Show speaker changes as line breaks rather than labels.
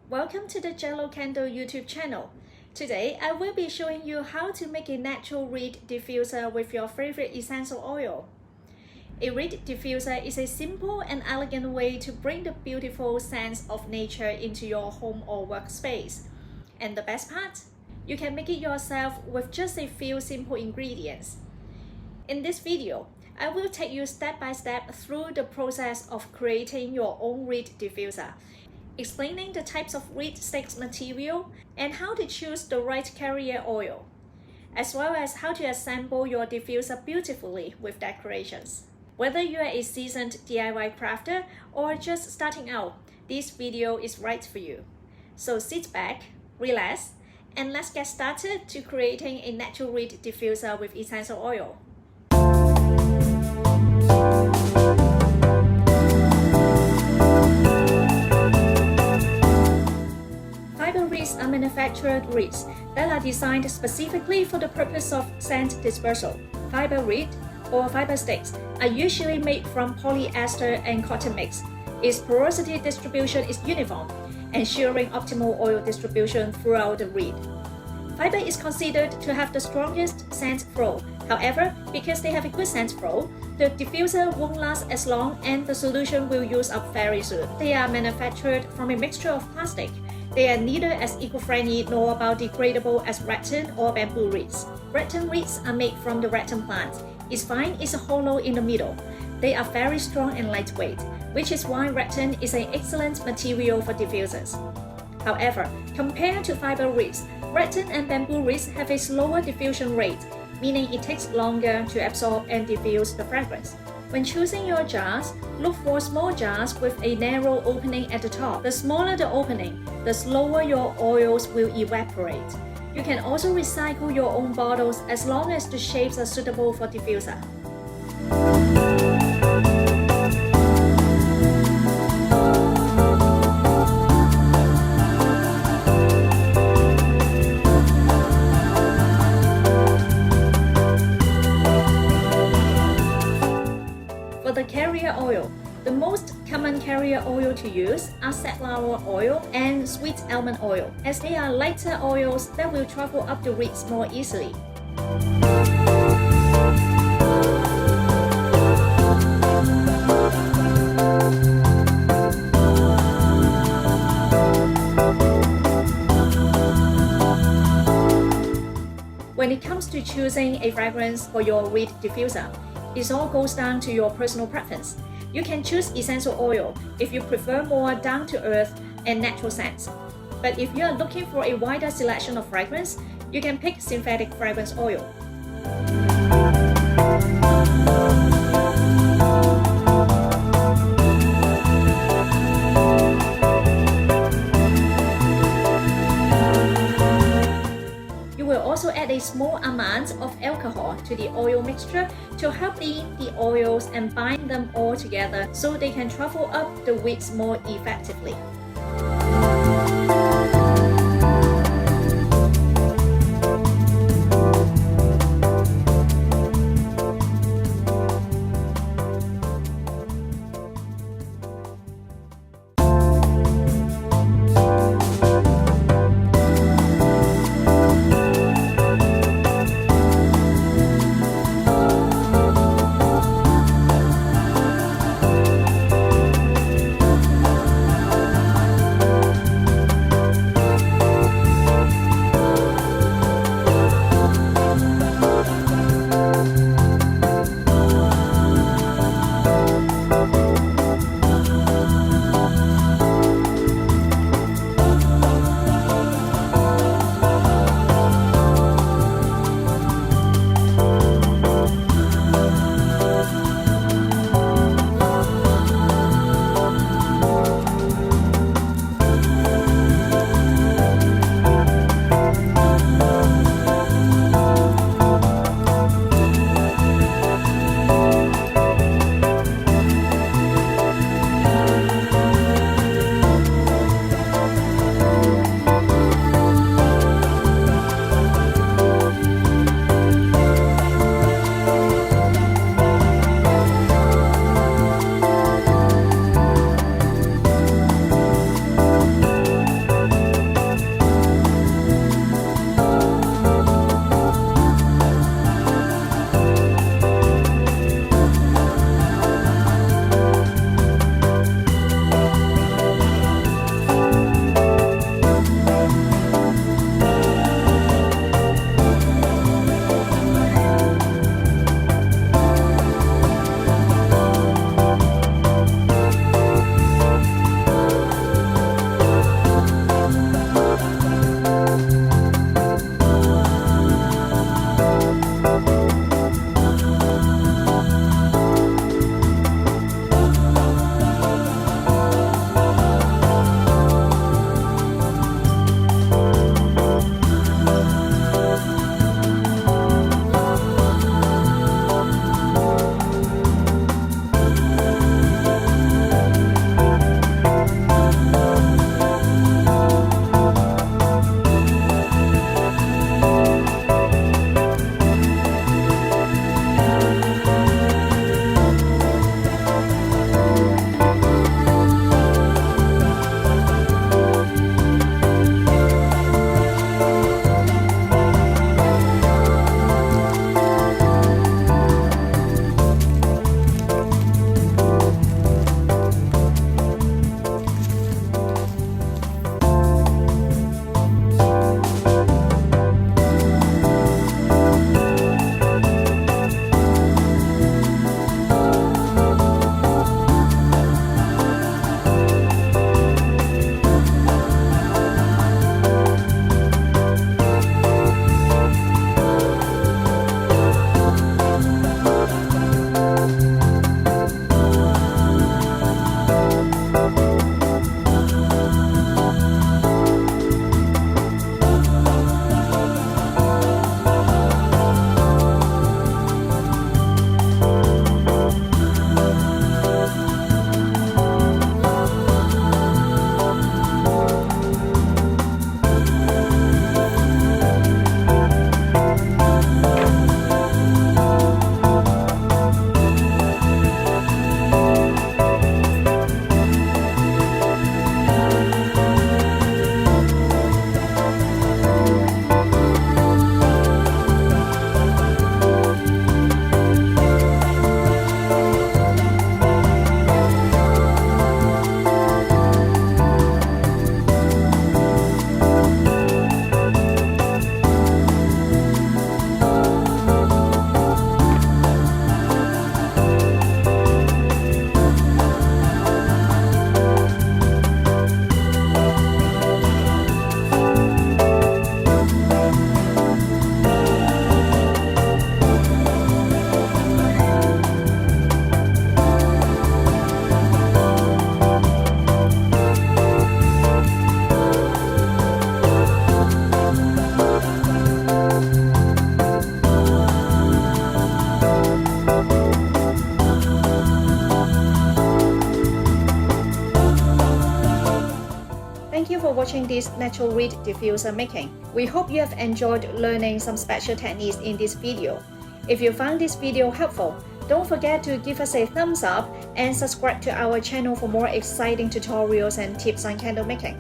Welcome to the Jello Candle YouTube channel. Today, I will be showing you how to make a natural reed diffuser with your favorite essential oil. A reed diffuser is a simple and elegant way to bring the beautiful scents of nature into your home or workspace. And the best part? You can make it yourself with just a few simple ingredients. In this video, I will take you step by step through the process of creating your own reed diffuser, explaining the types of reed sticks material and how to choose the right carrier oil, as well as how to assemble your diffuser beautifully with decorations. Whether you are a seasoned DIY crafter or just starting out, this video is right for you. So sit back, relax, and let's get started to creating a natural reed diffuser with essential oil. Fiber reeds are manufactured reeds that are designed specifically for the purpose of scent dispersal. Fiber reed or fiber sticks are usually made from polyester and cotton mix. Its porosity distribution is uniform, ensuring optimal oil distribution throughout the reed. Fiber is considered to have the strongest scent flow. However, because they have a good scent flow, the diffuser won't last as long and the solution will use up very soon. They are manufactured from a mixture of plastic. They are neither as eco-friendly nor biodegradable as rattan or bamboo reeds. Rattan reeds are made from the rattan plant. Its vine is hollow in the middle. They are very strong and lightweight, which is why rattan is an excellent material for diffusers. However, compared to fiber reeds, rattan and bamboo reeds have a slower diffusion rate, meaning it takes longer to absorb and diffuse the fragrance. When choosing your jars, look for small jars with a narrow opening at the top. The smaller the opening, the slower your oils will evaporate. You can also recycle your own bottles as long as the shapes are suitable for diffuser. For the carrier oil, the most common carrier oil to use are safflower oil and sweet almond oil, as they are lighter oils that will travel up the reeds more easily. When it comes to choosing a fragrance for your reed diffuser, it all goes down to your personal preference. You can choose essential oil if you prefer more down-to-earth and natural scents. But if you are looking for a wider selection of fragrance, you can pick synthetic fragrance oil. Also add a small amount of alcohol to the oil mixture to help clean the oils and bind them all together so they can travel up the wicks more effectively. watching this natural reed diffuser making. We hope you have enjoyed learning some special techniques in this video. If you found this video helpful, don't forget to give us a thumbs up and subscribe to our channel for more exciting tutorials and tips on candle making.